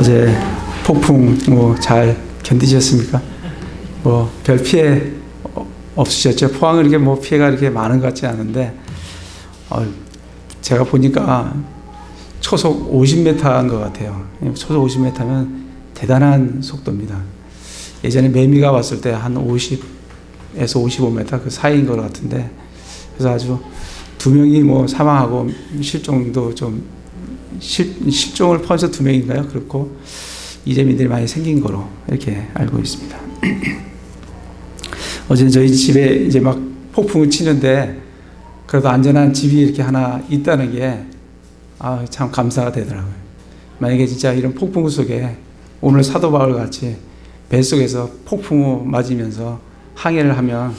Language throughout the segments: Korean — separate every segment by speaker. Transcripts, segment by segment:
Speaker 1: 어제 폭풍 잘 견디셨습니까? 별 피해 없으셨죠? 포항은 이렇게 피해가 이렇게 많은 것 같지 않은데, 제가 보니까 초속 50m인 것 같아요. 초속 50m면 대단한 속도입니다. 예전에 매미가 왔을 때 한 50에서 55m 그 사이인 것 같은데, 그래서 아주 2명이 사망하고 실종도 실종을 포함해서 2명인가요? 그렇고 이재민들이 많이 생긴 거로 이렇게 알고 있습니다. 어제 저희 집에 이제 막 폭풍을 치는데 그래도 안전한 집이 이렇게 하나 있다는 게 참 감사가 되더라고요. 만약에 진짜 이런 폭풍 속에 오늘 사도 바울 같이 뱃속에서 폭풍우 맞으면서 항해를 하면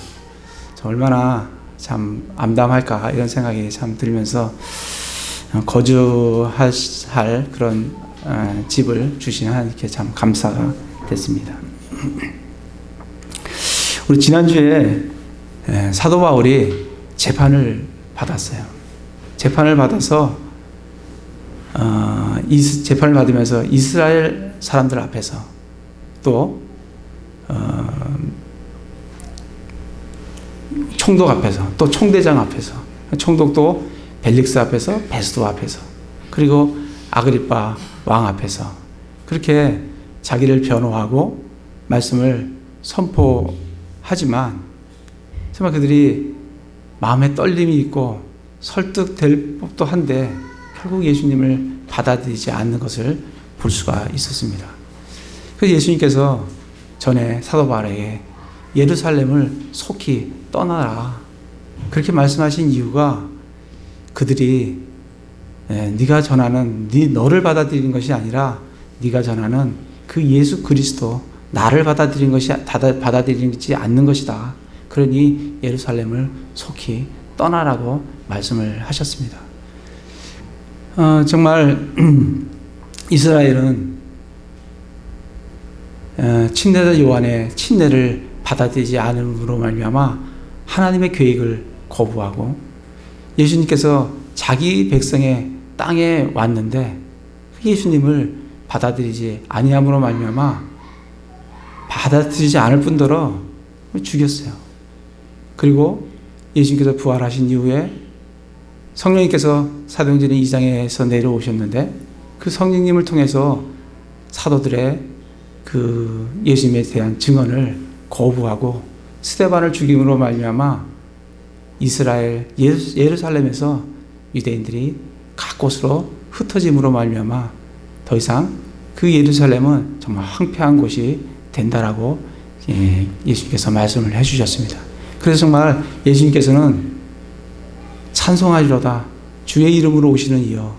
Speaker 1: 얼마나 참 암담할까 이런 생각이 참 들면서 거주할 그런 집을 주신 하나님께 참 감사가 됐습니다. 우리 지난주에 사도 바울이 재판을 받았어요. 재판을 받아서 재판을 받으면서 이스라엘 사람들 앞에서 또 총독 앞에서 또 총대장 앞에서 총독도 벨릭스 앞에서 베스도 앞에서 그리고 아그리빠 왕 앞에서 그렇게 자기를 변호하고 말씀을 선포하지만 정말 그들이 마음에 떨림이 있고 설득될 법도 한데 결국 예수님을 받아들이지 않는 것을 볼 수가 있었습니다. 그래서 예수님께서 전에 사도 바울에게 예루살렘을 속히 떠나라 그렇게 말씀하신 이유가 그들이 네가 전하는 너를 받아들이는 것이 아니라 네가 전하는 그 예수 그리스도 나를 받아들이지 않는 것이다. 그러니 예루살렘을 속히 떠나라고 말씀을 하셨습니다. 정말 이스라엘은 침례자 요한의 침례를 받아들이지 않음으로 말미암아 하나님의 계획을 거부하고 예수님께서 자기 백성의 땅에 왔는데 예수님을 받아들이지 아니함으로 말미암아 받아들이지 않을 뿐더러 죽였어요. 그리고 예수님께서 부활하신 이후에 성령님께서 사도행전 2장에서 내려오셨는데 그 성령님을 통해서 사도들의 그 예수님에 대한 증언을 거부하고 스데반을 죽임으로 말미암아 이스라엘 예루살렘에서 유대인들이 각 곳으로 흩어짐으로 말미암아 더 이상 그 예루살렘은 정말 황폐한 곳이 된다라고 예수님께서 말씀을 해주셨습니다. 그래서 정말 예수님께서는 찬송하리로다 주의 이름으로 오시는 이여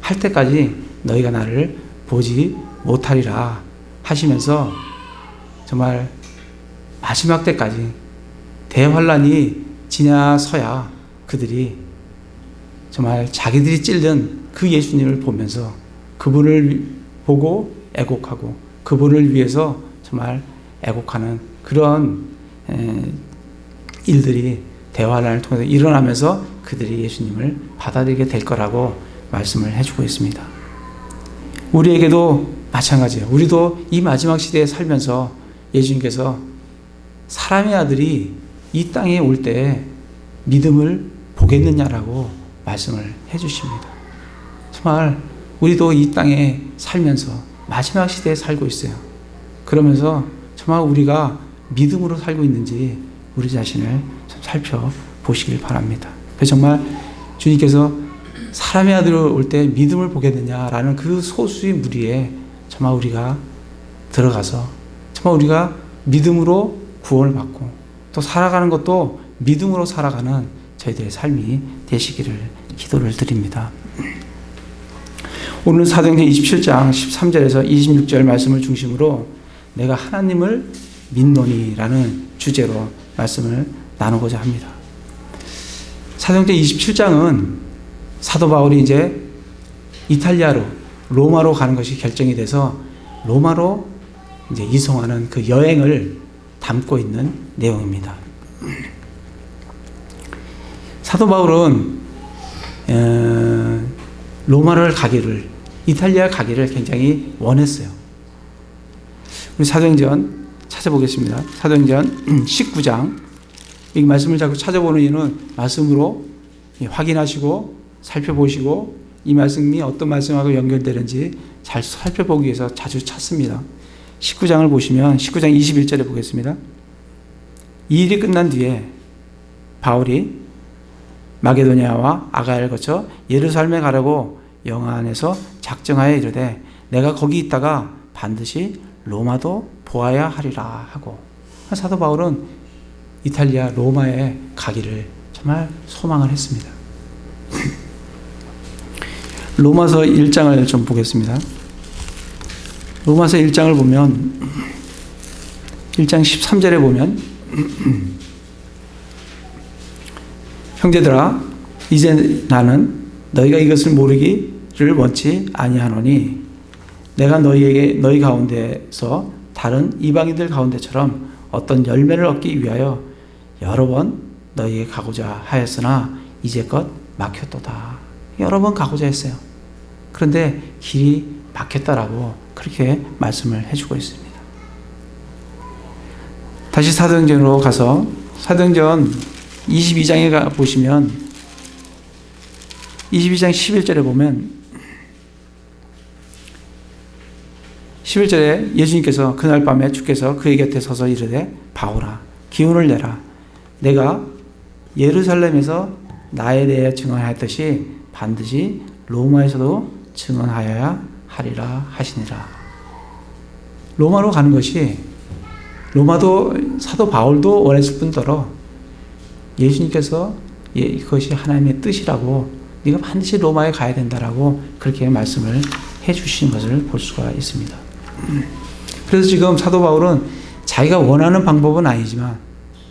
Speaker 1: 할 때까지 너희가 나를 보지 못하리라 하시면서 정말 마지막 때까지 대환란이 지나서야 그들이 정말 자기들이 찔른 그 예수님을 보면서 그분을 보고 애곡하고 그분을 위해서 정말 애곡하는 그런 일들이 대환란을 통해서 일어나면서 그들이 예수님을 받아들이게 될 거라고 말씀을 해주고 있습니다. 우리에게도 마찬가지예요. 우리도 이 마지막 시대에 살면서 예수님께서 사람의 아들이 이 땅에 올 때 믿음을 보겠느냐라고 말씀을 해주십니다. 정말 우리도 이 땅에 살면서 마지막 시대에 살고 있어요. 그러면서 정말 우리가 믿음으로 살고 있는지 우리 자신을 좀 살펴보시길 바랍니다. 그래서 정말 주님께서 사람의 아들 올 때 믿음을 보겠느냐라는 그 소수의 무리에 정말 우리가 들어가서 정말 우리가 믿음으로 구원을 받고 또 살아가는 것도 믿음으로 살아가는 저희들의 삶이 되시기를 기도를 드립니다. 오늘 사도행전 27장 13절에서 26절 말씀을 중심으로 내가 하나님을 믿노니라는 주제로 말씀을 나누고자 합니다. 사도행전 27장은 사도 바울이 이제 이탈리아로 로마로 가는 것이 결정이 돼서 로마로 이제 이송하는 그 여행을 담고 있는 내용입니다. 사도 바울은 로마를 가기를 이탈리아 가기를 굉장히 원했어요. 우리 사도행전 찾아보겠습니다. 사도행전 19장. 이 말씀을 자꾸 찾아보는 이유는 말씀으로 확인하시고 살펴보시고 이 말씀이 어떤 말씀하고 연결되는지 잘 살펴보기 위해서 자주 찾습니다. 19장을 보시면 19장 21절에 보겠습니다. 이 일이 끝난 뒤에 바울이 마게도냐와 아가야를 거쳐 예루살렘에 가려고 영하 안에서 작정하여 이르되 내가 거기 있다가 반드시 로마도 보아야 하리라 하고, 사도 바울은 이탈리아 로마에 가기를 정말 소망을 했습니다. 로마서 1장을 좀 보겠습니다. 로마서 1장을 보면 1장 13절에 보면 형제들아 이제 나는 너희가 이것을 모르기를 원치 아니하노니 내가 너희 가운데서 다른 이방인들 가운데처럼 어떤 열매를 얻기 위하여 여러 번 너희에게 가고자 하였으나 이제껏 막혔도다. 여러 번 가고자 했어요. 그런데 길이 막혔다라고 그렇게 말씀을 해주고 있습니다. 다시 사도행전으로 가서 사도행전 22장에 보시면 22장 11절에 보면 11절에 예수님께서 그날 밤에 주께서 그의 곁에 서서 이르되 바울아 기운을 내라 내가 예루살렘에서 나에 대해 증언하였듯이 반드시 로마에서도 증언하여야 하리라 하시니라. 로마로 가는 것이 로마도 사도 바울도 원했을 뿐더러 예수님께서 그것이 하나님의 뜻이라고 네가 반드시 로마에 가야 된다라고 그렇게 말씀을 해 주신 것을 볼 수가 있습니다. 그래서 지금 사도 바울은 자기가 원하는 방법은 아니지만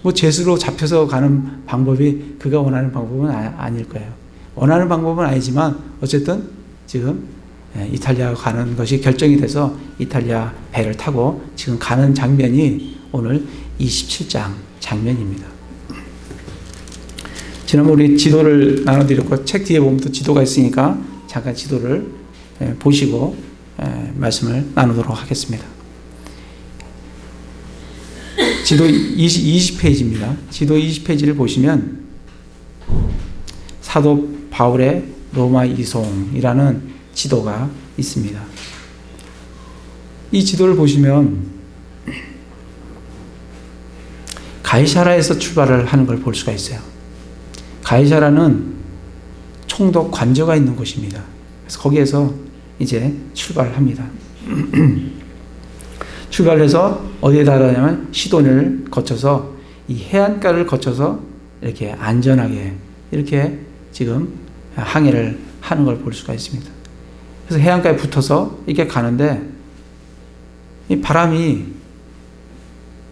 Speaker 1: 뭐 죄수로 잡혀서 가는 방법이 그가 원하는 방법은 아닐 거예요. 원하는 방법은 아니지만 어쨌든 지금 이탈리아 가는 것이 결정이 돼서 이탈리아 배를 타고 지금 가는 장면이 오늘 27장 장면입니다. 지난번 우리 지도를 나눠드렸고 책 뒤에 보면 또 지도가 있으니까 잠깐 지도를 보시고 말씀을 나누도록 하겠습니다. 지도 20페이지입니다. 지도 20페이지를 보시면 사도 바울의 로마 이송이라는 지도가 있습니다. 이 지도를 보시면 가이사라에서 출발을 하는 걸 볼 수가 있어요. 가이사라는 총독 관저가 있는 곳입니다. 그래서 거기에서 이제 출발합니다. 출발해서 어디에 달하냐면 시돈을 거쳐서 이 해안가를 거쳐서 이렇게 안전하게 이렇게 지금 항해를 하는 걸 볼 수가 있습니다. 그래서 해안가에 붙어서 이렇게 가는데 이 바람이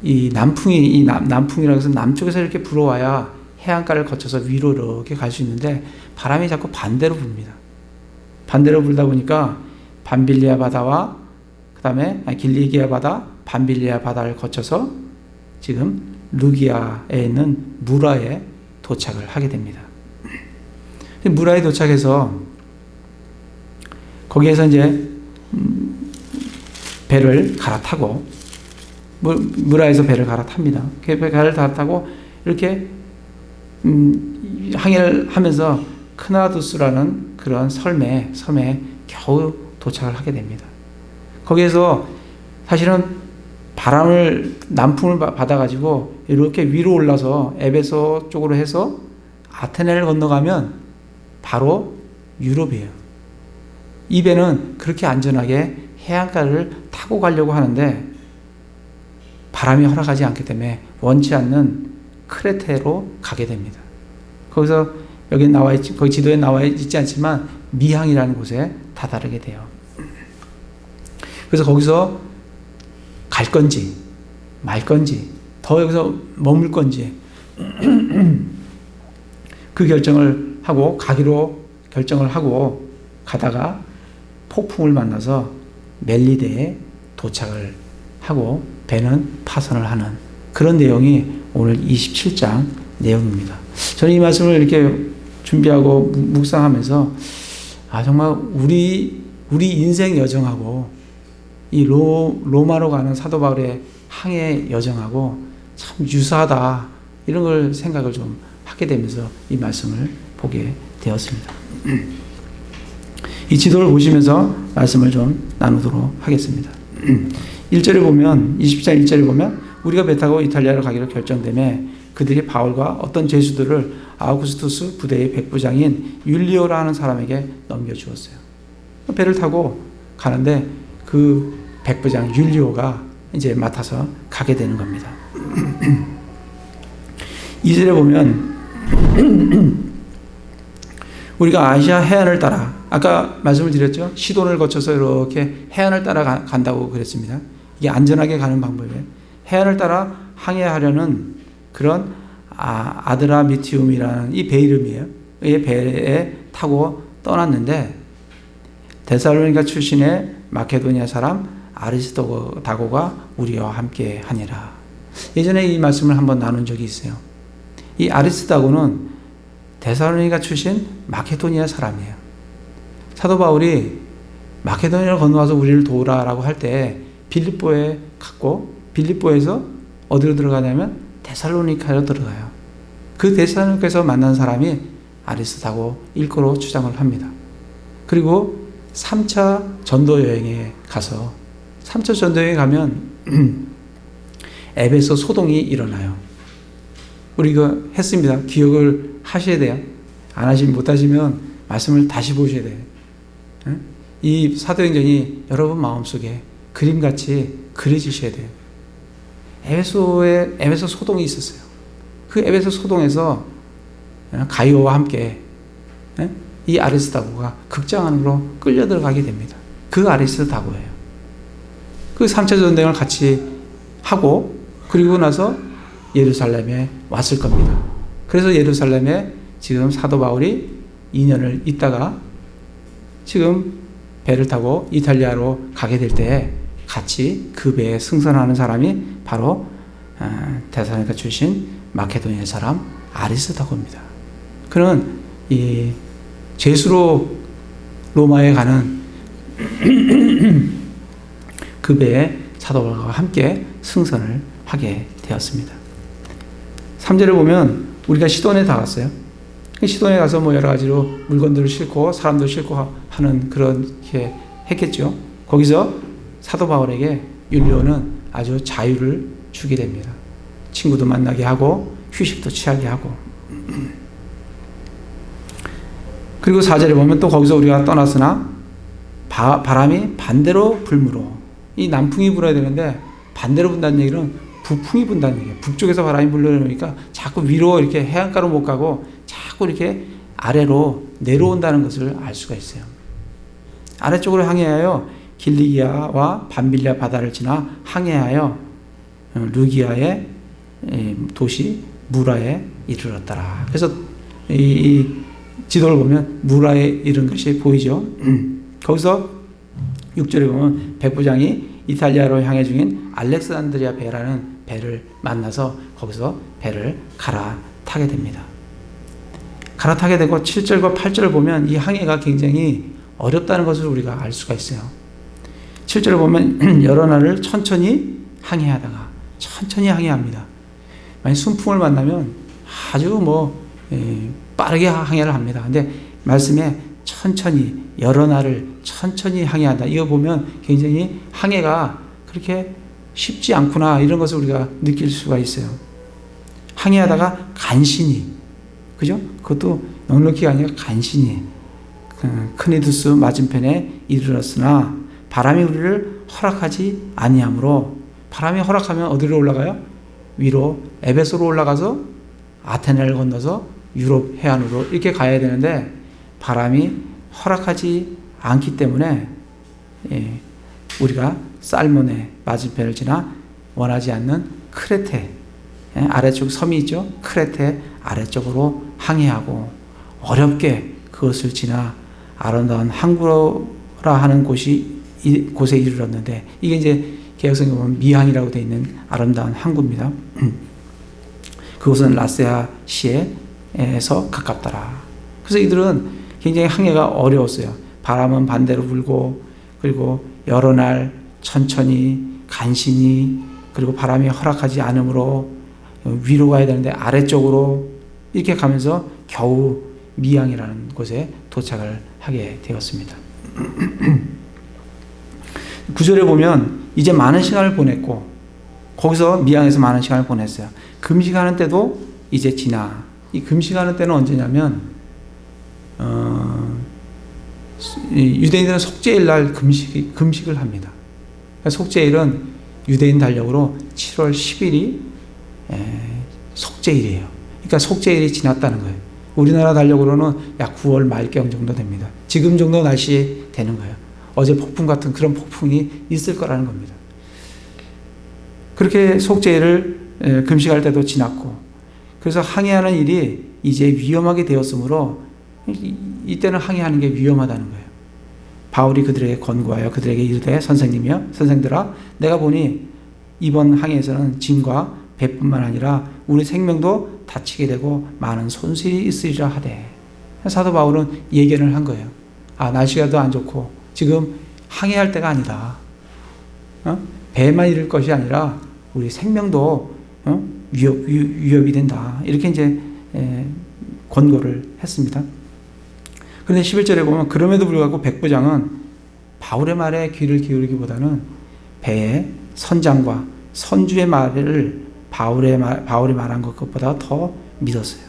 Speaker 1: 이 남풍이라고 해서 남쪽에서 이렇게 불어와야 해안가를 거쳐서 위로 이렇게 갈 수 있는데 바람이 자꾸 반대로 붑니다. 반대로 불다 보니까 밤빌리아 바다와 그 다음에 길리기아 바다, 밤빌리아 바다를 거쳐서 지금 루기아에 있는 무라에 도착을 하게 됩니다. 무라에 도착해서 거기에서 이제 배를 갈아타고 무라에서 배를 갈아탑니다. 배를 갈아타고 이렇게 항해를 하면서 크나두스라는 그런 섬에 겨우 도착을 하게 됩니다. 거기에서 사실은 남풍을 받아가지고 이렇게 위로 올라서 에베소 쪽으로 해서 아테네를 건너가면 바로 유럽이에요. 이 배는 그렇게 안전하게 해안가를 타고 가려고 하는데 바람이 허락하지 않기 때문에 원치 않는 크레테로 가게 됩니다. 거기서 여기 거기 지도에 나와 있지 않지만 미항이라는 곳에 다다르게 돼요. 그래서 거기서 갈 건지 말 건지 더 여기서 머물 건지 그 결정을 하고 가기로 결정을 하고 가다가 폭풍을 만나서 멜리데에 도착을 하고 배는 파선을 하는 그런 내용이 오늘 27장 내용입니다. 저는 이 말씀을 이렇게 준비하고 묵상하면서 정말 우리 우리 인생 여정하고 이 로마로 가는 사도 바울의 항해 여정하고 참 유사하다, 이런 걸 생각을 좀 하게 되면서 이 말씀을 보게 되었습니다. 이 지도를 보시면서 말씀을 좀 나누도록 하겠습니다. 1절에 보면, 20장 1절에 보면 우리가 배 타고 이탈리아로 가기로 결정되매 그들이 바울과 어떤 죄수들을 아우구스투스 부대의 백부장인 율리오라 하는 사람에게 넘겨주었어요. 배를 타고 가는데 그 백부장 율리오가 이제 맡아서 가게 되는 겁니다. 2절에 보면 우리가 아시아 해안을 따라, 아까 말씀을 드렸죠. 시돈을 거쳐서 이렇게 해안을 따라 간다고 그랬습니다. 이게 안전하게 가는 방법이에요. 해안을 따라 항해하려는 그런 아드라미티움이라는 이 배 이름이에요. 이 배에 타고 떠났는데 데살로니가 출신의 마케도니아 사람 아리스도다고가 우리와 함께 하니라. 예전에 이 말씀을 한번 나눈 적이 있어요. 이 아리스도다고는 데살로니가 출신 마케도니아 사람이에요. 사도 바울이 마케도니아를 건너와서 우리를 도우라라고 할 때 빌립보에 갔고, 빌립보에서 어디로 들어가냐면 데살로니카로 들어가요. 그 데살로니카에서 만난 사람이 아리스도다고 일거로 주장을 합니다. 그리고 3차 전도 여행에 가서 3차 전도 여행에 가면 에베소 소동이 일어나요. 우리 이거 했습니다. 기억을 하셔야 돼요. 안 하시면 못하시면 말씀을 다시 보셔야 돼요. 이 사도행전이 여러분 마음속에 그림같이 그려지셔야 돼요. 에베소 소동이 있었어요. 그 에베소 소동에서 가이오와 함께 이 아리스다고가 극장 안으로 끌려 들어가게 됩니다. 그 아리스다고예요. 그 3차 전쟁을 같이 하고 그리고 나서 예루살렘에 왔을 겁니다. 그래서 예루살렘에 지금 사도 바울이 2년을 있다가 지금 배를 타고 이탈리아로 가게 될 때 같이 그 배에 승선하는 사람이 바로 데살로니가 출신 마케도니아 사람 아리스다고입니다. 그는 이 죄수로 로마에 가는 그 배에 사도 바울과 함께 승선을 하게 되었습니다. 3절에 보면 우리가 시돈에 다 갔어요. 시돈에 가서 뭐 여러 가지로 물건들을 싣고 사람도 싣고 하는 그렇게 했겠죠. 거기서 사도 바울에게 율리오는 아주 자유를 주게 됩니다. 친구도 만나게 하고 휴식도 취하게 하고. 그리고 4절에 보면 또 거기서 우리가 떠났으나 바람이 반대로 불므로, 이 남풍이 불어야 되는데 반대로 분다는 얘기는 북풍이 분다는 얘기예요. 북쪽에서 바람이 불려오니까 자꾸 위로 이렇게 해안가로 못 가고 자꾸 이렇게 아래로 내려온다는 것을 알 수가 있어요. 아래쪽으로 항해하여 길리기아와 밤빌리아 바다를 지나 항해하여 루기아의 도시 무라에 이르렀더라. 그래서 이 지도를 보면 무라에 이른 것이 보이죠. 거기서 6절에 보면 백부장이 이탈리아로 향해 중인 알렉산드리아 배라는 배를 만나서 거기서 배를 갈아타게 됩니다. 갈아타게 되고 7절과 8절을 보면 이 항해가 굉장히 어렵다는 것을 우리가 알 수가 있어요. 7절을 보면 여러 날을 천천히 항해하다가 천천히 항해합니다. 만약 순풍을 만나면 아주 빠르게 항해를 합니다. 근데 말씀에 천천히 여러 날을 천천히 항해한다. 이거 보면 굉장히 항해가 그렇게 쉽지 않구나, 이런 것을 우리가 느낄 수가 있어요. 항해하다가 간신히, 그죠? 그것도 넉넉히가 아니라 간신히 크니두스 맞은편에 이르렀으나 바람이 우리를 허락하지 아니하므로, 바람이 허락하면 어디로 올라가요? 위로 에베소로 올라가서 아테네를 건너서 유럽 해안으로 이렇게 가야 되는데 바람이 허락하지 않기 때문에 우리가 살모네 맞은편을 지나 원하지 않는 크레테, 아래쪽 섬이 있죠. 크레테 아래쪽으로 항해하고 어렵게 그것을 지나 아름다운 항구라 하는 곳에 이르렀는데, 이게 이제 개혁성경에 보면 미항이라고 되어 있는 아름다운 항구입니다. 그곳은 라세아 시에서 가깝더라. 그래서 이들은 굉장히 항해가 어려웠어요. 바람은 반대로 불고, 그리고 여러 날 천천히 간신히, 그리고 바람이 허락하지 않으므로 위로 가야 되는데 아래쪽으로 이렇게 가면서 겨우 미양이라는 곳에 도착을 하게 되었습니다. 9절에 보면 이제 많은 시간을 보냈고, 거기서 미양에서 많은 시간을 보냈어요. 금식하는 때도 이제 지나. 이 금식하는 때는 언제냐면 유대인들은 속죄일 날 금식을 합니다. 속죄일은 유대인 달력으로 7월 10일이 속죄일이에요. 그러니까 속죄일이 지났다는 거예요. 우리나라 달력으로는 약 9월 말경 정도 됩니다. 지금 정도 날씨 되는 거예요. 어제 폭풍 같은 그런 폭풍이 있을 거라는 겁니다. 그렇게 속죄일을 금식할 때도 지났고, 그래서 항해하는 일이 이제 위험하게 되었으므로 이때는 항해하는 게 위험하다는 거예요. 바울이 그들에게 권고하여 그들에게 이르되 선생님이여 선생들아 내가 보니 이번 항해에서는 짐과 배뿐만 아니라 우리 생명도 다치게 되고 많은 손실이 있으리라 하되, 사도 바울은 예견을 한 거예요. 날씨가 더 안 좋고 지금 항해할 때가 아니다. 배만 잃을 것이 아니라 우리 생명도 위협이 된다. 이렇게 이제 권고를 했습니다. 그런데 11절에 보면 그럼에도 불구하고 백부장은 바울의 말에 귀를 기울이기보다는 배의 선장과 선주의 말을 바울이 말한 것보다 더 믿었어요.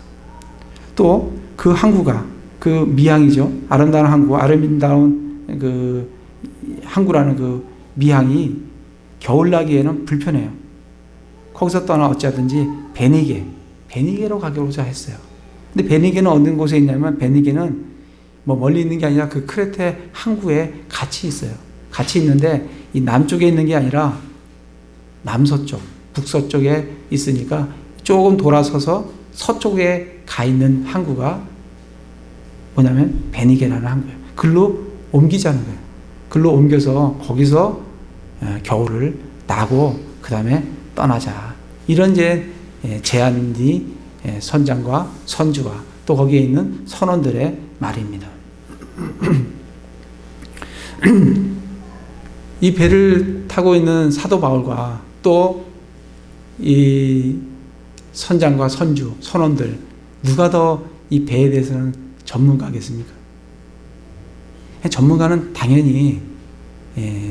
Speaker 1: 또 그 항구가, 그 미항이죠. 아름다운 항구, 아름다운 그 항구라는 그 미항이 겨울나기에는 불편해요. 거기서 떠나 어찌하든지 베니게로 가고자 했어요. 근데 베니게는 어느 곳에 있냐면, 베니게는 뭐 멀리 있는 게 아니라 그 크레테 항구에 같이 있어요. 같이 있는데 이 남쪽에 있는 게 아니라 남서쪽, 북서쪽에 있으니까 조금 돌아서서 서쪽에 가 있는 항구가 뭐냐면 베니게라는 항구예요. 글로 옮기자는 거예요. 글로 옮겨서 거기서 겨울을 나고 그 다음에 떠나자. 이런 이제 제안이 선장과 선주와 또 거기에 있는 선원들의 말입니다. 이 배를 타고 있는 사도 바울과 또 이 선장과 선주, 선원들, 누가 더 이 배에 대해서는 전문가겠습니까? 전문가는 당연히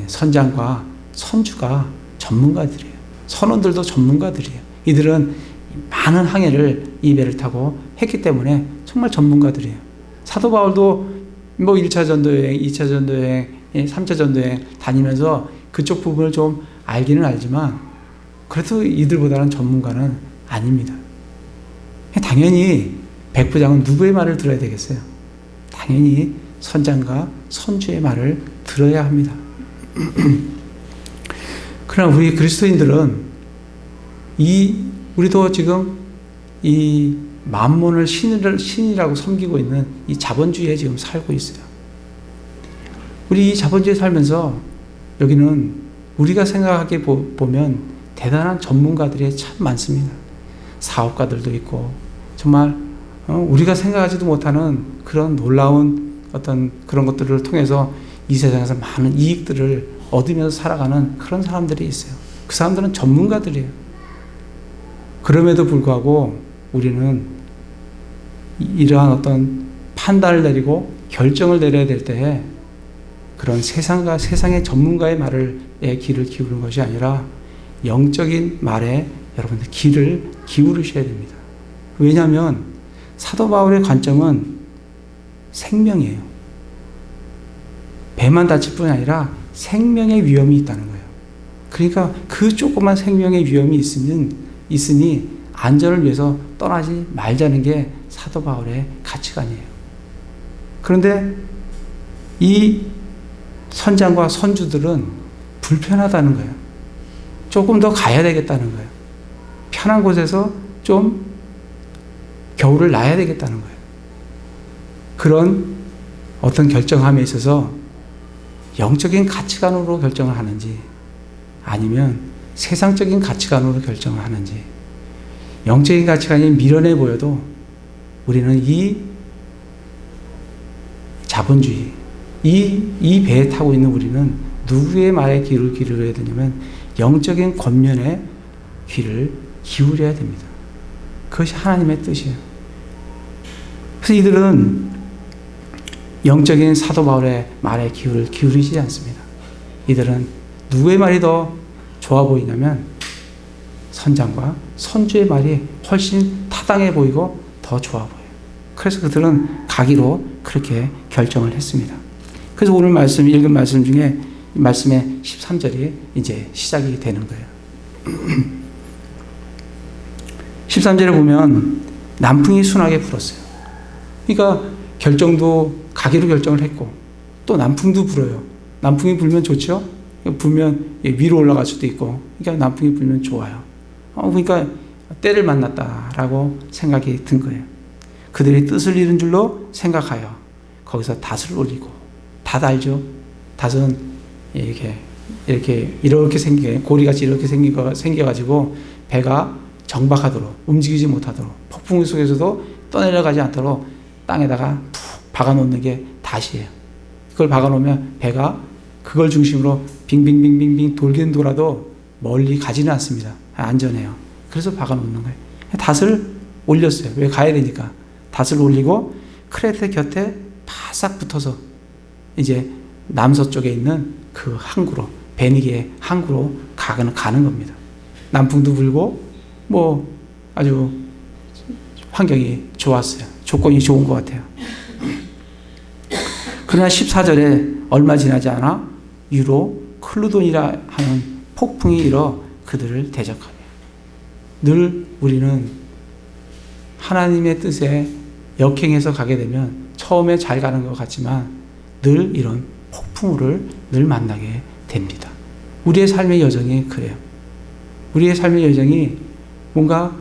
Speaker 1: 선장과 선주가 전문가들이에요. 선원들도 전문가들이에요. 이들은 많은 항해를 이 배를 타고 했기 때문에 정말 전문가들이에요. 사도 바울도 뭐 1차 전도여행, 2차 전도여행, 3차 전도여행 다니면서 그쪽 부분을 좀 알기는 알지만 그래도 이들보다는 전문가는 아닙니다. 당연히 백부장은 누구의 말을 들어야 되겠어요? 당연히 선장과 선주의 말을 들어야 합니다. 그러나 우리 그리스도인들은 우리도 지금 이 만몬을 신이라고 섬기고 있는 이 자본주의에 지금 살고 있어요. 우리 이 자본주의에 살면서 여기는 우리가 생각하기에 보면 대단한 전문가들이 참 많습니다. 사업가들도 있고 정말 우리가 생각하지도 못하는 그런 놀라운 어떤 그런 것들을 통해서 이 세상에서 많은 이익들을 얻으면서 살아가는 그런 사람들이 있어요. 그 사람들은 전문가들이에요. 그럼에도 불구하고 우리는 이러한 어떤 판단을 내리고 결정을 내려야 될 때에 그런 세상의 전문가의 말에 귀를 기울이는 것이 아니라 영적인 말에 여러분들 귀를 기울이셔야 됩니다. 왜냐하면 사도 바울의 관점은 생명이에요. 배만 다칠 뿐이 아니라 생명의 위험이 있다는 거예요. 그러니까 그 조그만 생명의 위험이 있으니 안전을 위해서 떠나지 말자는 게 사도 바울의 가치관이에요. 그런데 이 선장과 선주들은 불편하다는 거예요. 조금 더 가야 되겠다는 거예요. 편한 곳에서 좀 겨울을 나야 되겠다는 거예요. 그런 어떤 결정함에 있어서 영적인 가치관으로 결정을 하는지 아니면 세상적인 가치관으로 결정을 하는지, 영적인 가치관이 미련해 보여도 우리는 이 자본주의, 이 배에 타고 있는 우리는 누구의 말에 귀를 기울여야 되냐면 영적인 권면에 귀를 기울여야 됩니다. 그것이 하나님의 뜻이에요. 그래서 이들은 영적인 사도 바울의 말에 귀를 기울이지 않습니다. 이들은 누구의 말이 더 좋아 보이냐면 선장과 선주의 말이 훨씬 타당해 보이고 더 좋아 보여요. 그래서 그들은 가기로 그렇게 결정을 했습니다. 그래서 오늘 읽은 말씀 중에 말씀의 13절이 이제 시작이 되는 거예요. 13절에 보면 남풍이 순하게 불었어요. 그러니까 결정도 가기로 결정을 했고 또 남풍도 불어요. 남풍이 불면 좋죠? 불면 위로 올라갈 수도 있고 그러니까 남풍이 불면 좋아요. 그러니까 때를 만났다라고 생각이 든 거예요. 그들이 뜻을 이룬 줄로 생각하여 거기서 닷을 올리고, 닷 알죠? 닷은 이렇게 생긴 고리같이 이렇게 생겨가지고 배가 정박하도록 움직이지 못하도록 폭풍 속에서도 떠내려가지 않도록 땅에다가 푹 박아놓는 게 닷이에요. 그걸 박아놓으면 배가 그걸 중심으로 빙빙빙빙빙 돌긴 돌아도 멀리 가지는 않습니다. 안전해요. 그래서 박아놓는 거예요. 닷을 올렸어요. 왜? 가야 되니까. 닷을 올리고 크레테 곁에 바싹 붙어서 이제 남서쪽에 있는 그 항구로, 베니게의 항구로 가는 겁니다. 남풍도 불고 아주 환경이 좋았어요. 조건이 좋은 것 같아요. 그러나 14절에 얼마 지나지 않아 유로 클루돈이라 하는 폭풍이 일어 그들을 대적하며, 늘 우리는 하나님의 뜻에 역행해서 가게 되면 처음에 잘 가는 것 같지만 늘 이런 폭풍우를 늘 만나게 됩니다. 우리의 삶의 여정이 그래요. 우리의 삶의 여정이 뭔가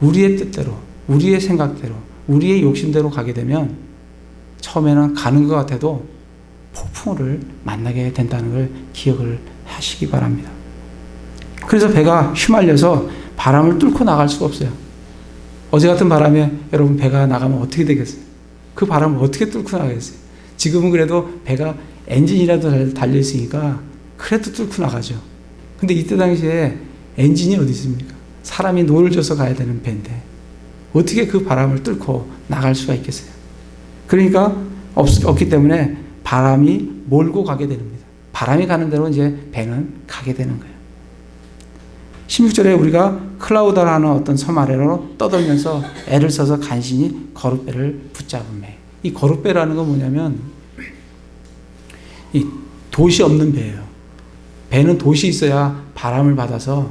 Speaker 1: 우리의 뜻대로, 우리의 생각대로, 우리의 욕심대로 가게 되면 처음에는 가는 것 같아도 폭풍우를 만나게 된다는 걸 기억을 하시기 바랍니다. 그래서 배가 휘말려서 바람을 뚫고 나갈 수가 없어요. 어제 같은 바람에 여러분 배가 나가면 어떻게 되겠어요? 그 바람을 어떻게 뚫고 나가겠어요? 지금은 그래도 배가 엔진이라도 달려있으니까 그래도 뚫고 나가죠. 근데 이때 당시에 엔진이 어디 있습니까? 사람이 노를 져서 가야 되는 배인데 어떻게 그 바람을 뚫고 나갈 수가 있겠어요? 그러니까 없기 때문에 바람이 몰고 가게 됩니다. 바람이 가는 대로 이제 배는 가게 되는 거예요. 16절에 우리가 클라우다라는 어떤 섬 아래로 떠돌면서 애를 써서 간신히 거룻배를 붙잡음에, 이 거룻배라는 건 뭐냐면 이 돛이 없는 배예요. 배는 돛이 있어야 바람을 받아서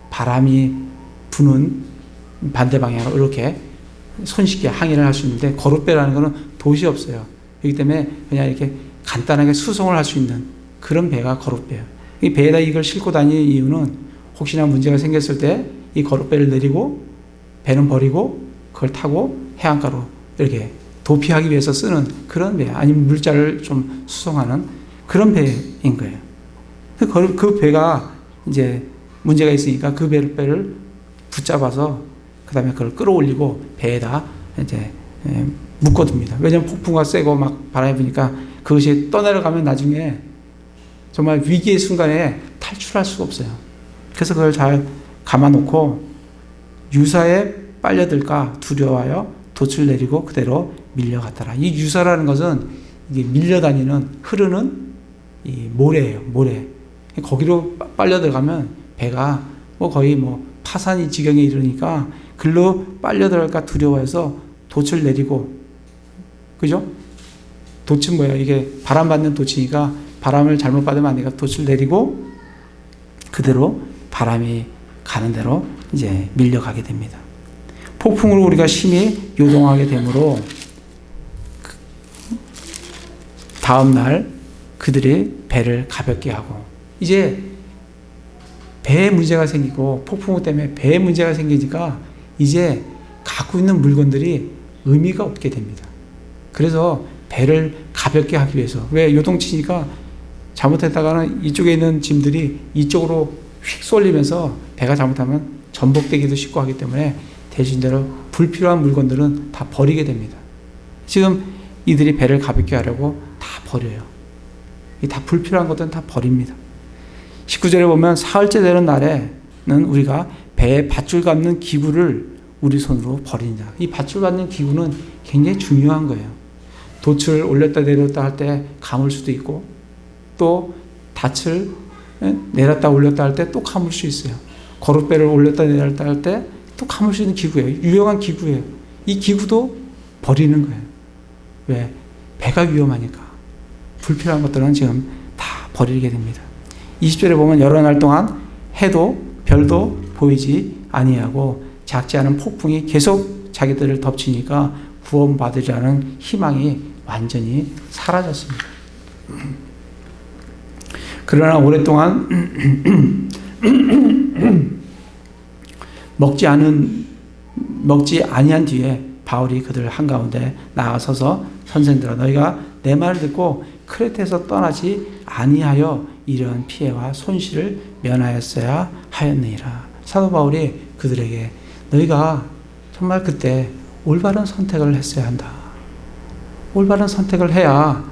Speaker 1: 바람이 부는 반대 방향으로 이렇게 손쉽게 항해를 할 수 있는데, 거룻배라는 것은 돛이 없어요. 그렇기 때문에 그냥 이렇게 간단하게 수송을 할 수 있는 그런 배가 거룻배예요. 이 배에다 이걸 싣고 다니는 이유는 혹시나 문제가 생겼을 때 이 거룻배를 내리고 배는 버리고 그걸 타고 해안가로 이렇게 도피하기 위해서 쓰는 그런 배, 아니면 물자를 좀 수송하는 그런 배인 거예요. 그 배가 이제 문제가 있으니까 그 배를 붙잡아서 그 다음에 그걸 끌어올리고 배에다 이제 묶어둡니다. 왜냐하면 폭풍과 세고 막 바람이 부니까 그것이 떠내려가면 나중에 정말 위기의 순간에 탈출할 수가 없어요. 그래서 그걸 잘 감아놓고 유사에 빨려들까 두려워하여 돛을 내리고 그대로 밀려갔더라. 이 유사라는 것은 이게 밀려다니는, 흐르는 이 모래예요. 모래. 거기로 빨려들어가면 배가 거의 파산이 지경에 이르니까 글로 빨려들어갈까 두려워해서 돛을 내리고, 그죠? 돛은 뭐야? 이게 바람 받는 돛이니까 바람을 잘못 받으면 안 되니까 돛을 내리고 그대로 바람이 가는 대로 이제 밀려가게 됩니다. 폭풍으로 우리가 심히 요동하게 되므로 다음 날 그들이 배를 가볍게 하고, 이제 배에 문제가 생기고 폭풍우 때문에 배에 문제가 생기니까 이제 갖고 있는 물건들이 의미가 없게 됩니다. 그래서 배를 가볍게 하기 위해서, 왜 요동치니까 잘못했다가는 이쪽에 있는 짐들이 이쪽으로 휙 쏠리면서 배가 잘못하면 전복되기도 쉽고 하기 때문에 대신대로 불필요한 물건들은 다 버리게 됩니다. 지금 이들이 배를 가볍게 하려고 다 버려요. 이 다 불필요한 것들은 다 버립니다. 19절에 보면 사흘째 되는 날에는 우리가 배에 밧줄 감는 기구를 우리 손으로 버리자. 이 밧줄 감는 기구는 굉장히 중요한 거예요. 돛을 올렸다 내렸다 할 때 감을 수도 있고, 또 닻을 내렸다 올렸다 할 때 또 감을 수 있어요. 거룻배를 올렸다 내렸다 할 때 또 감을 수 있는 기구예요. 유용한 기구예요. 이 기구도 버리는 거예요. 왜? 배가 위험하니까. 불필요한 것들은 지금 다 버리게 됩니다. 20절에 보면 여러 날 동안 해도 별도 보이지 아니하고 작지 않은 폭풍이 계속 자기들을 덮치니까 구원받으려는 희망이 완전히 사라졌습니다. 그러나 오랫동안 먹지 아니한 뒤에 바울이 그들 한가운데 나아서서 선생들아 너희가 내 말을 듣고 크레테에서 떠나지 아니하여 이러한 피해와 손실을 면하였어야 하였느니라. 사도 바울이 그들에게 너희가 정말 그때 올바른 선택을 했어야 한다. 올바른 선택을 해야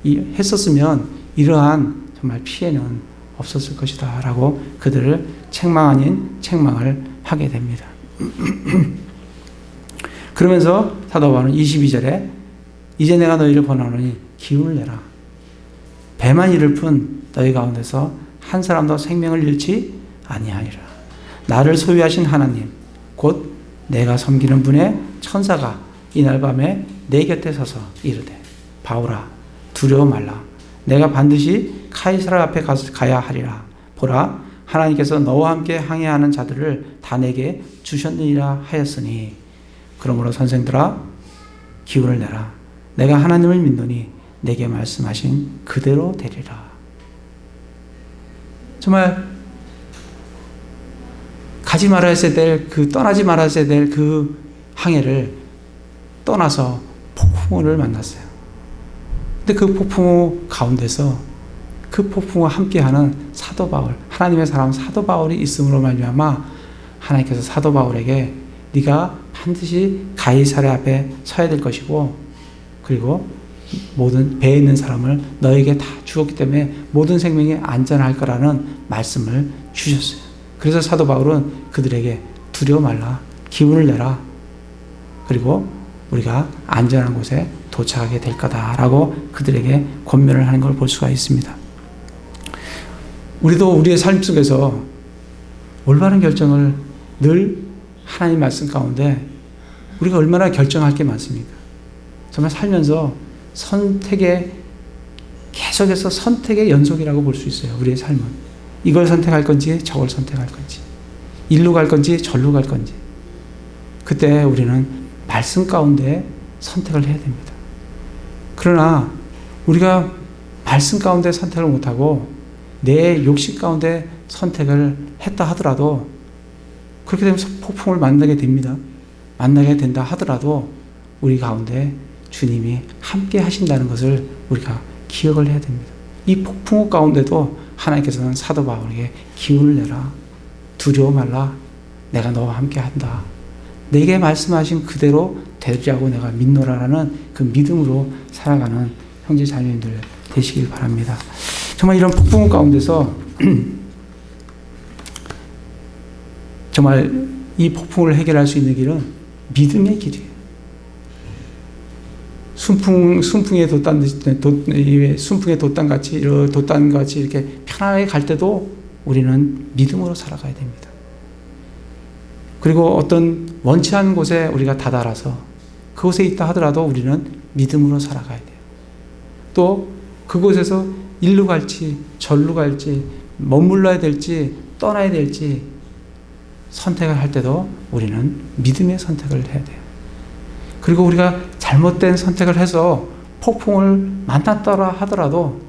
Speaker 1: 했었으면 이러한 정말 피해는 없었을 것이다 라고 그들을 책망 아닌 책망을 하게 됩니다. 그러면서 사도 바울은 22절에 이제 내가 너희를 권하노니 기운을 내라. 배만 잃을 뿐 너희 가운데서 한 사람도 생명을 잃지 아니하리라. 나를 소유하신 하나님 곧 내가 섬기는 분의 천사가 이날 밤에 내 곁에 서서 이르되 바울아 두려워 말라. 내가 반드시 카이사라 앞에 가야 하리라. 보라 하나님께서 너와 함께 항해하는 자들을 다 내게 주셨느니라 하였으니 그러므로 선생들아 기운을 내라. 내가 하나님을 믿노니 내게 말씀하신 그대로 되리라. 정말 가지 말아야 될 떠나지 말아야 될 그 항해를 떠나서 폭풍우를 만났어요. 근데 그 폭풍우 가운데서 그 폭풍우와 함께하는 사도 바울, 하나님의 사람 사도 바울이 있음으로 말미암아 하나님께서 사도 바울에게 네가 반드시 가이사랴 앞에 서야 될 것이고 그리고 모든 배에 있는 사람을 너에게 다 주었기 때문에 모든 생명이 안전할 거라는 말씀을 주셨어요. 그래서 사도 바울은 그들에게 두려워 말라, 기운을 내라, 그리고 우리가 안전한 곳에 도착하게 될 거다라고 그들에게 권면을 하는 걸 볼 수가 있습니다. 우리도 우리의 삶 속에서 올바른 결정을 늘 하나님 말씀 가운데 우리가 얼마나 결정할 게 많습니까? 정말 살면서 계속해서 선택의 연속이라고 볼 수 있어요. 우리의 삶은. 이걸 선택할 건지 저걸 선택할 건지 일로 갈 건지 절로 갈 건지 그때 우리는 말씀 가운데 선택을 해야 됩니다. 그러나 우리가 말씀 가운데 선택을 못하고 내 욕심 가운데 선택을 했다 하더라도 그렇게 되면 폭풍을 만나게 됩니다. 만나게 된다 하더라도 우리 가운데 주님이 함께 하신다는 것을 우리가 기억을 해야 됩니다. 이 폭풍우 가운데도 하나님께서는 사도 바울에게 기운을 내라, 두려워 말라, 내가 너와 함께 한다, 내게 말씀하신 그대로 되리라고 내가 믿노라라는 그 믿음으로 살아가는 형제 자매님들 되시길 바랍니다. 정말 이런 폭풍우 가운데서 정말 이 폭풍을 해결할 수 있는 길은 믿음의 길이에요. 순풍의 돛단같이 이렇게 편하게 갈 때도 우리는 믿음으로 살아가야 됩니다. 그리고 어떤 원치 않은 곳에 우리가 다다라서 그곳에 있다 하더라도 우리는 믿음으로 살아가야 돼요. 또 그곳에서 일로 갈지 절로 갈지 머물러야 될지 떠나야 될지 선택을 할 때도 우리는 믿음의 선택을 해야 돼요. 그리고 우리가 잘못된 선택을 해서 폭풍을 만났더라 하더라도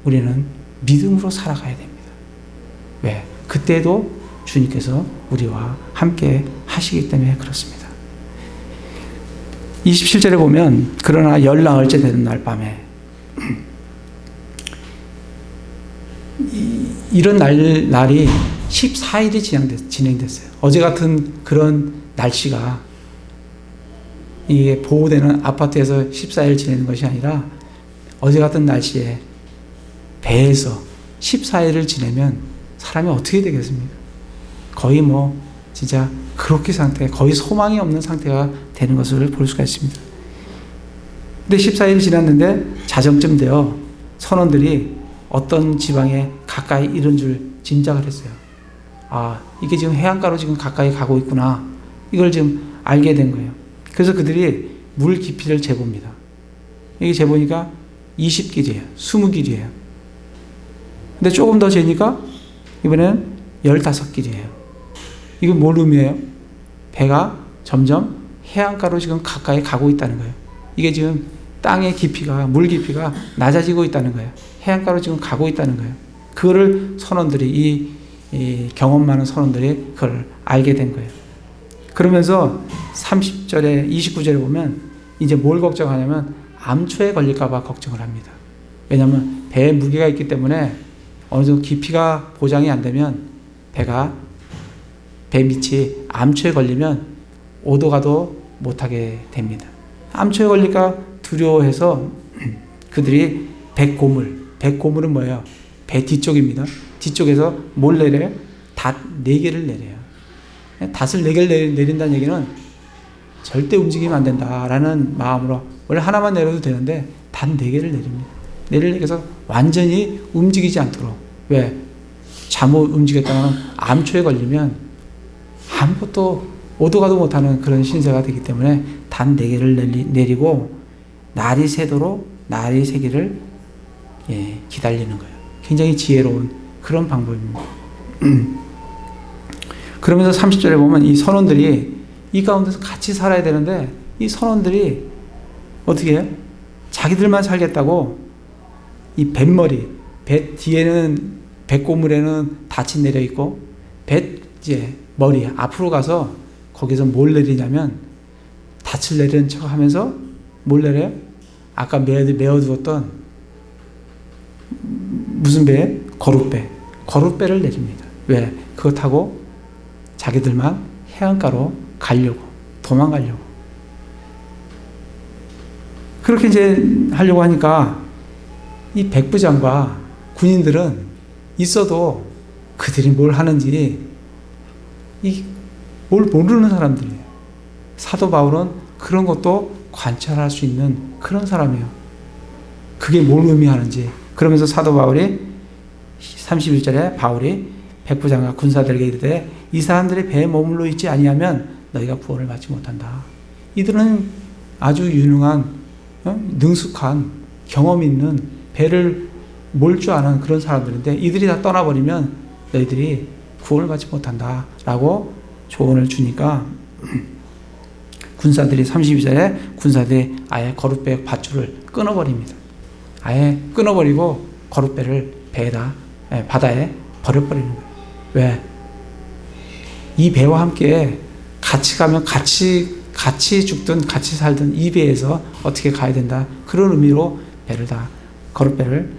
Speaker 1: 우리는 믿음으로 살아가야 됩니다. 왜? 그때도 주님께서 우리와 함께 하시기 때문에 그렇습니다. 27절에 보면 그러나 열나흘째 되는 날 밤에 이런 날이 14일이 진행됐어요. 어제 같은 그런 날씨가 이게 보호되는 아파트에서 14일 지내는 것이 아니라 어제 같은 날씨에 배에서 14일을 지내면 사람이 어떻게 되겠습니까? 거의 진짜 그렇게 상태, 거의 소망이 없는 상태가 되는 것을 볼 수가 있습니다. 근데 14일이 지났는데 자정쯤 되어 선원들이 어떤 지방에 가까이 이른 줄 짐작을 했어요. 아, 이게 지금 해안가로 지금 가까이 가고 있구나. 이걸 지금 알게 된 거예요. 그래서 그들이 물 깊이를 재봅니다. 이게 재보니까 20길이에요. 20길이에요. 근데 조금 더 재니까 이번에는 15길이에요. 이건 뭘 의미해요? 배가 점점 해안가로 지금 가까이 가고 있다는 거예요. 이게 지금 땅의 깊이가, 물 깊이가 낮아지고 있다는 거예요. 해안가로 지금 가고 있다는 거예요. 그거를 선원들이, 이 경험 많은 선원들이 그걸 알게 된 거예요. 그러면서 30절에, 29절에 보면 이제 뭘 걱정하냐면 암초에 걸릴까봐 걱정을 합니다. 왜냐하면 배에 무게가 있기 때문에 어느 정도 깊이가 보장이 안 되면 배 밑이 암초에 걸리면 오도 가도 못하게 됩니다. 암초에 걸릴까 두려워해서 그들이 백고물은 뭐예요? 배 뒤쪽입니다. 뒤쪽에서 뭘 내려요? 닷 4개를 내려요. 닷을 4개를 내린다는 얘기는 절대 움직이면 안 된다라는 마음으로 원래 하나만 내려도 되는데 닷 4개를 내립니다. 4개를 내려서 완전히 움직이지 않도록. 왜? 잘못 움직였다가는 암초에 걸리면 아무것도 오도 가도 못하는 그런 신세가 되기 때문에 닷 4개를 내리고 날이 새도록 날이 새기를 기다리는 거예요. 굉장히 지혜로운 그런 방법입니다. 그러면서 30절에 보면 이 선원들이 이 가운데서 같이 살아야 되는데 이 선원들이 어떻게 해요? 자기들만 살겠다고 이 뱃머리, 배 뒤에는 배꼽물에는 닻이 내려 있고 배 머리 앞으로 가서 거기서 뭘 내리냐면 닻을 내리는 척 하면서 뭘 내려요? 아까 메어두었던 무슨 배? 거룻배를 내립니다. 왜? 그거 타고 자기들만 해안가로 가려고, 도망가려고. 그렇게 이제 하려고 하니까 이 백부장과 군인들은 있어도 그들이 뭘 하는지 뭘 모르는 사람들이에요. 사도 바울은 그런 것도 관찰할 수 있는 그런 사람이에요. 그게 뭘 의미하는지. 그러면서 사도 바울이 31절에 바울이 백부장과 군사들에게 이르되 이 사람들이 배에 머물러 있지 아니하면 너희가 구원을 받지 못한다. 이들은 아주 유능한, 능숙한, 경험 있는 배를 몰 줄 아는 그런 사람들인데 이들이 다 떠나버리면 너희들이 구원을 받지 못한다 라고 조언을 주니까 군사들이 32절에 군사들이 아예 거룻배 밧줄을 끊어버립니다. 아예 끊어버리고 거룻배를 바다에 버려버리는 거예요. 왜? 이 배와 함께 같이 가면 같이 죽든 같이 살든 이 배에서 어떻게 가야 된다. 그런 의미로 거룻배를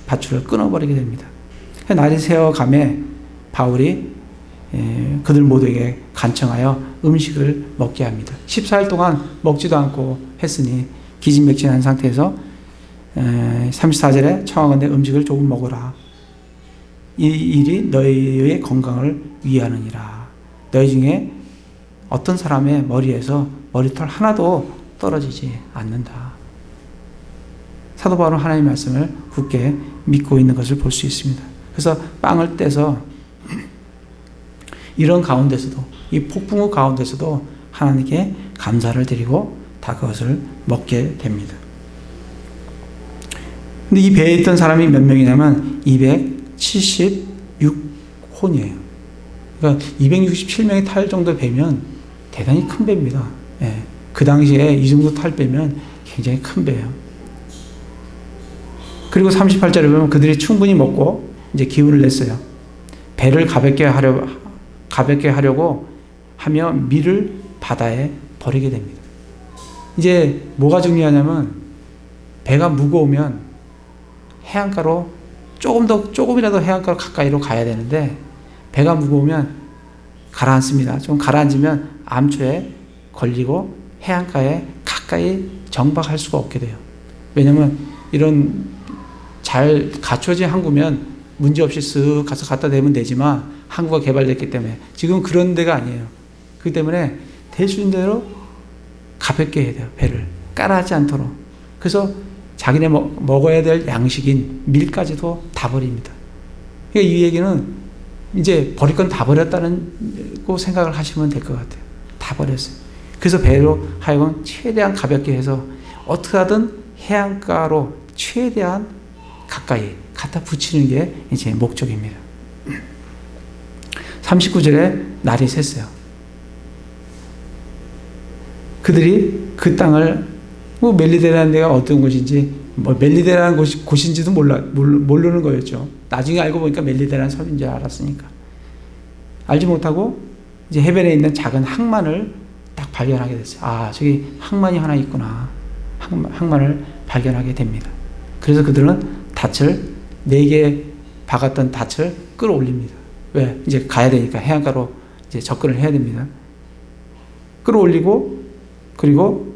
Speaker 1: 밧줄을 끊어버리게 됩니다. 날이 새어가매 바울이 그들 모두에게 간청하여 음식을 먹게 합니다. 14일 동안 먹지도 않고 했으니 기진맥진한 상태에서 34절에 청하건대 음식을 조금 먹어라. 이 일이 너희의 건강을 위하느니라. 너희 중에 어떤 사람의 머리에서 머리털 하나도 떨어지지 않는다. 사도 바울은 하나님의 말씀을 굳게 믿고 있는 것을 볼 수 있습니다. 그래서 빵을 떼서 이런 가운데서도, 이 폭풍우 가운데서도 하나님께 감사를 드리고 다 그것을 먹게 됩니다. 근데 이 배에 있던 사람이 몇 명이냐면 276혼이에요. 그러니까 267명이 탈 정도 배면 대단히 큰 배입니다. 예. 그 당시에 이 정도 탈 배면 굉장히 큰 배예요. 그리고 38절에 보면 그들이 충분히 먹고 이제 기운을 냈어요. 배를 가볍게 하려고 하며 밀을 바다에 버리게 됩니다. 이제 뭐가 중요하냐면 배가 무거우면 해안가로 조금이라도 해안가로 가까이로 가야 되는데 배가 무거우면 가라앉습니다. 좀 가라앉으면 암초에 걸리고 해안가에 가까이 정박할 수가 없게 돼요. 왜냐하면 이런 잘 갖춰진 항구면 문제없이 쓱 가서 갖다 대면 되지만 항구가 개발됐기 때문에 지금 그런 데가 아니에요. 그렇기 때문에 될 수 있는 대로 가볍게 해야 돼요. 배를 깔아하지 않도록. 그래서 자기네 먹어야 될 양식인 밀까지도 다 버립니다. 그러니까 이 얘기는 이제 버릴 건 다 버렸다는 거 생각을 하시면 될 것 같아요. 다 버렸어요. 그래서 배로 하여금 최대한 가볍게 해서 어떻게 하든 해안가로 최대한 가까이 갖다 붙이는 게 이제 목적입니다. 39절에 날이 샜어요. 그들이 그 땅을 멜리데라는 데가 어떤 곳인지 멜리데라는 곳인지도 모르는 거였죠. 나중에 알고 보니까 멜리데라는 섬인 줄 알았으니까. 알지 못하고 이제 해변에 있는 작은 항만을 딱 발견하게 됐어요. 아, 저기 항만이 하나 있구나. 항만을 발견하게 됩니다. 그래서 그들은 닻을 4개 박았던 닻을 끌어올립니다. 왜? 이제 가야 되니까 해안가로 이제 접근을 해야 됩니다. 끌어올리고 그리고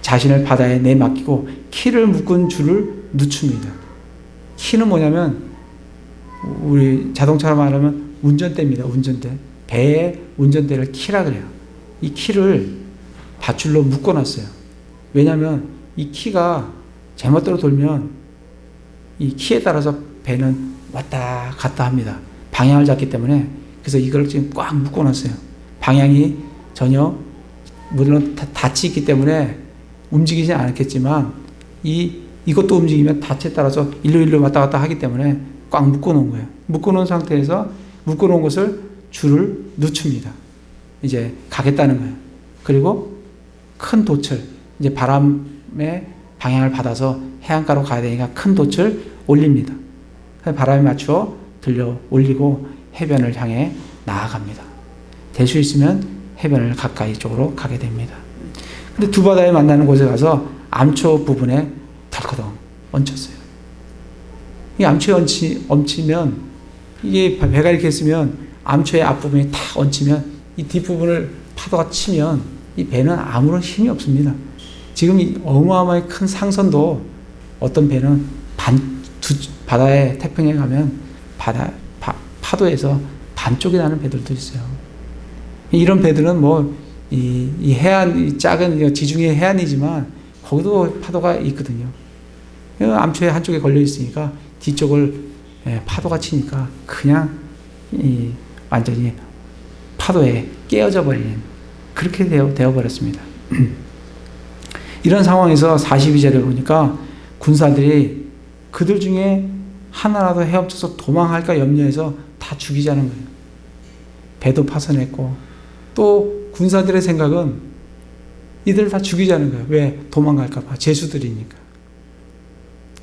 Speaker 1: 자신을 바다에 내맡기고 키를 묶은 줄을 늦춥니다. 키는 뭐냐면 우리 자동차로 말하면 운전대입니다. 운전대. 배의 운전대를 키라 그래요. 이 키를 밧줄로 묶어놨어요. 왜냐하면 이 키가 제멋대로 돌면 이 키에 따라서 배는 왔다 갔다 합니다. 방향을 잡기 때문에. 그래서 이걸 지금 꽉 묶어놨어요. 방향이 전혀 물론 닻이 있기 때문에 움직이지 않았겠지만 이것도 움직이면 닻에 따라서 일로 왔다 갔다 하기 때문에 꽉 묶어놓은 거예요. 묶어놓은 상태에서 묶어놓은 것을 줄을 늦춥니다. 이제 가겠다는 거예요. 그리고 큰 돛을 이제 바람의 방향을 받아서 해안가로 가야 되니까 큰 돛을 올립니다. 바람에 맞추어 들려 올리고 해변을 향해 나아갑니다. 될 수 있으면 해변을 가까이 쪽으로 가게 됩니다. 근데 두 바다에 만나는 곳에 가서 암초 부분에 덜커덩 얹혔어요. 이 암초에 얹히면 이게 배가 이렇게 있으면 암초의 앞부분이 탁 얹히면 이 뒷부분을 파도가 치면 이 배는 아무런 힘이 없습니다. 지금 이 어마어마하게 큰 상선도 어떤 배는 바다에 태평양에 가면 파도에서 반쪽이 나는 배들도 있어요. 이런 배들은 이 해안, 작은 지중해 해안이지만 거기도 파도가 있거든요. 암초에 한쪽에 걸려 있으니까 뒤쪽을 파도가 치니까 그냥 완전히 파도에 깨어져 버리는 그렇게 되어버렸습니다. 이런 상황에서 42절에 보니까 군사들이 그들 중에 하나라도 헤엄쳐서 도망할까 염려해서 다 죽이자는 거예요. 배도 파손했고 또 군사들의 생각은 이들 다 죽이자는 거예요. 왜? 도망갈까 봐. 죄수들이니까.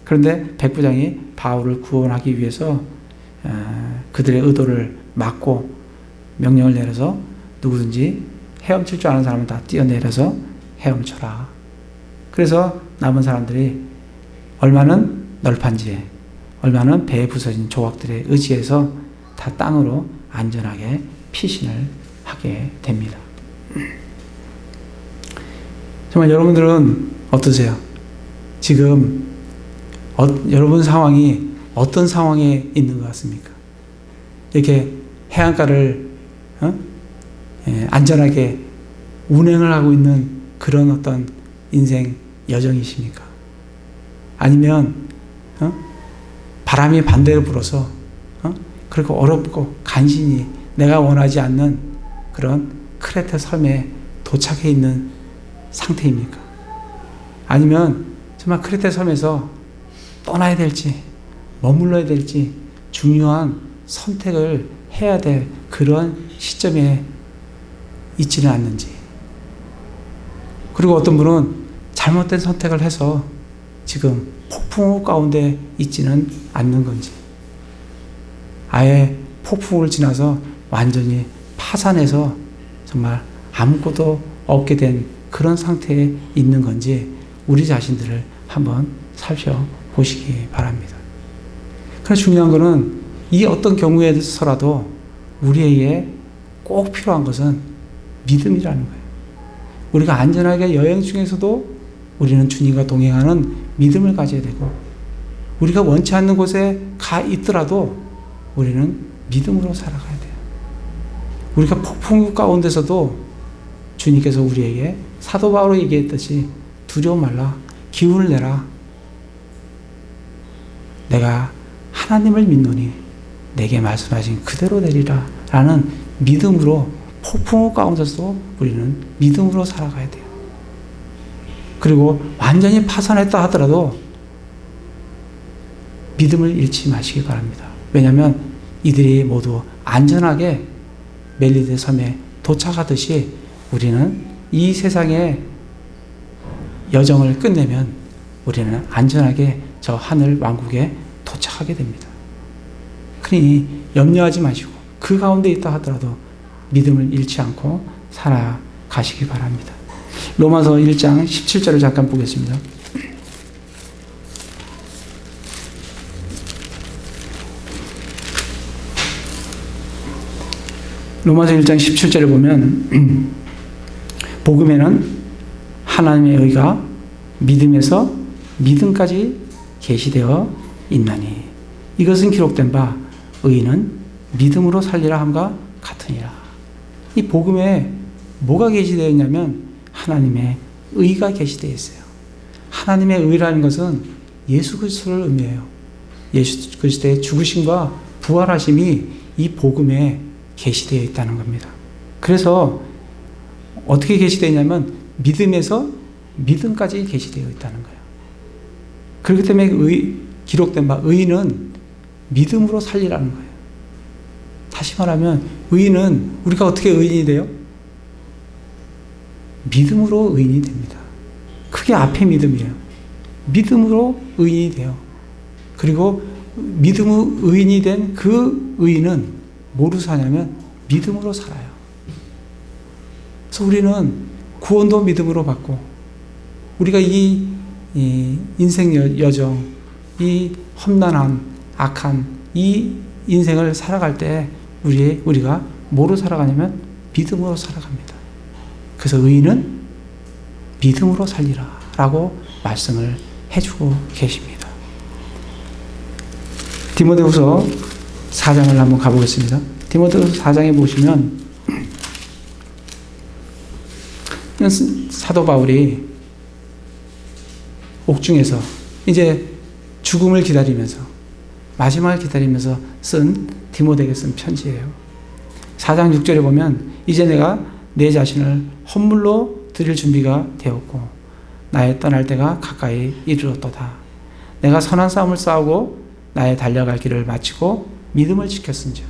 Speaker 1: 그런데 백부장이 바울을 구원하기 위해서 그들의 의도를 막고 명령을 내려서 누구든지 헤엄칠 줄 아는 사람은 다 뛰어내려서 헤엄쳐라. 그래서 남은 사람들이 얼마는 널판지에 얼마는 배에 부서진 조각들에 의지해서 다 땅으로 안전하게 피신을 하게 됩니다. 정말 여러분들은 어떠세요? 지금 여러분 상황이 어떤 상황에 있는 것 같습니까? 이렇게 해안가를 안전하게 운행을 하고 있는 그런 어떤 인생 여정이십니까? 아니면 바람이 반대로 불어서 그렇게 어렵고 간신히 내가 원하지 않는 그런 크레테 섬에 도착해 있는 상태입니까? 아니면 정말 크레테 섬에서 떠나야 될지 머물러야 될지 중요한 선택을 해야 될 그런 시점에 있지는 않는지, 그리고 어떤 분은 잘못된 선택을 해서 지금 폭풍 가운데 있지는 않는 건지, 아예 폭풍을 지나서 완전히 파산해서 정말 아무것도 없게 된 그런 상태에 있는 건지 우리 자신들을 한번 살펴보시기 바랍니다. 그래서 중요한 것은 이 어떤 경우에서라도 우리에게 꼭 필요한 것은 믿음이라는 거예요. 우리가 안전하게 여행 중에서도 우리는 주님과 동행하는 믿음을 가져야 되고, 우리가 원치 않는 곳에 가 있더라도 우리는 믿음으로 살아가야 돼요. 우리가 폭풍 가운데서도 주님께서 우리에게 사도 바울이 얘기했듯이 두려워 말라, 기운을 내라. 내가 하나님을 믿노니 내게 말씀하신 그대로 되리라 라는 믿음으로, 폭풍 가운데서도 우리는 믿음으로 살아가야 돼요. 그리고 완전히 파산했다 하더라도 믿음을 잃지 마시기 바랍니다. 왜냐하면 이들이 모두 안전하게 멜리데 섬에 도착하듯이 우리는 이 세상의 여정을 끝내면 우리는 안전하게 저 하늘 왕국에 도착하게 됩니다. 그러니 염려하지 마시고 그 가운데 있다 하더라도 믿음을 잃지 않고 살아가시기 바랍니다. 로마서 1장 17절을 잠깐 보겠습니다. 로마서 1장 17절을 보면 복음에는 하나님의 의가 믿음에서 믿음까지 계시되어 있나니 이것은 기록된 바 의인은 믿음으로 살리라 함과 같으니라. 이 복음에 뭐가 계시되어 있냐면 하나님의 의가 계시되어 있어요. 하나님의 의라는 것은 예수 그리스도를 의미해요. 예수 그리스도의 죽으심과 부활하심이 이 복음에 계시되어 있다는 겁니다. 그래서 어떻게 계시되어 있냐면 믿음에서 믿음까지 계시되어 있다는 거예요. 그렇기 때문에 기록된 바 의인은 믿음으로 살리라는 거예요. 다시 말하면 의인은 우리가 어떻게 의인이 돼요? 믿음으로 의인이 됩니다. 그게 앞에 믿음이에요. 믿음으로 의인이 돼요. 그리고 믿음으로 의인이 된 그 의인은 뭐로 사냐면 믿음으로 살아요. 그래서 우리는 구원도 믿음으로 받고, 우리가 이 인생 여정, 이 험난한 악한 이 인생을 살아갈 때 우리가 뭐로 살아가냐면 믿음으로 살아갑니다. 그래서 의인은 믿음으로 살리라 라고 말씀을 해주고 계십니다. 디모데후서 4장을 한번 가보겠습니다. 디모데후서 4장에 보시면 사도 바울이 옥중에서 이제 죽음을 기다리면서, 마지막을 기다리면서 쓴 디모데에게 쓴 편지예요. 4장 6절에 보면 이제 내가 내 자신을 헌물로 드릴 준비가 되었고 나의 떠날 때가 가까이 이르렀도다. 내가 선한 싸움을 싸우고 나의 달려갈 길을 마치고 믿음을 지켰은즉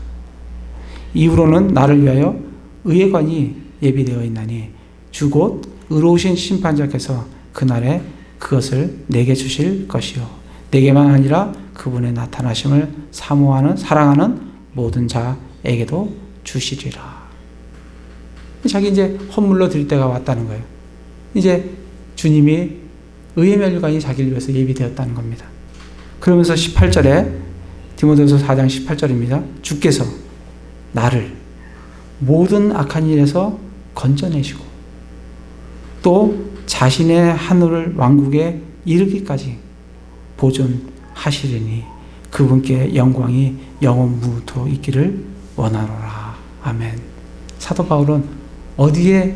Speaker 1: 이후로는 나를 위하여 의의 관이 예비되어 있나니 주 곧 의로우신 심판자께서 그날에 그것을 내게 주실 것이요 내게만 아니라 그분의 나타나심을 사모하는 사랑하는 모든 자에게도 주시리라. 자기 이제 헌물로 드릴 때가 왔다는 거예요. 이제 주님이 의의 면류관이 자기를 위해서 예비되었다는 겁니다. 그러면서 18절에 디모데후서 4장 18절입니다. 주께서 나를 모든 악한 일에서 건져내시고 또 자신의 하늘 왕국에 이르기까지 보존하시리니 그분께 영광이 영원무토 있기를 원하노라. 아멘. 사도 바울은 어디에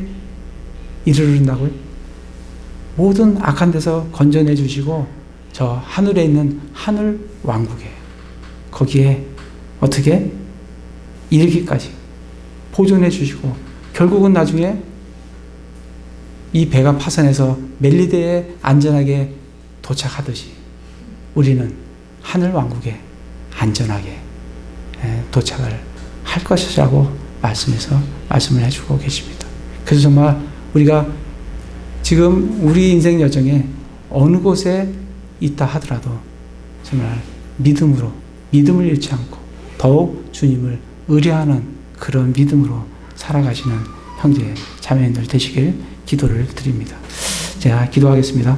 Speaker 1: 이르른다고요? 모든 악한 데서 건져내 주시고 저 하늘에 있는 하늘 왕국에, 거기에 어떻게 이르기까지 보존해 주시고 결국은 나중에 이 배가 파산해서 멜리데에 안전하게 도착하듯이 우리는 하늘 왕국에 안전하게 도착을 할 것이라고 말씀을 해주고 계십니다. 그래서 정말 우리가 지금 우리 인생 여정에 어느 곳에 있다 하더라도 정말 믿음을 잃지 않고 더욱 주님을 의뢰하는 그런 믿음으로 살아가시는 형제 자매님들 되시길 기도를 드립니다. 제가 기도하겠습니다.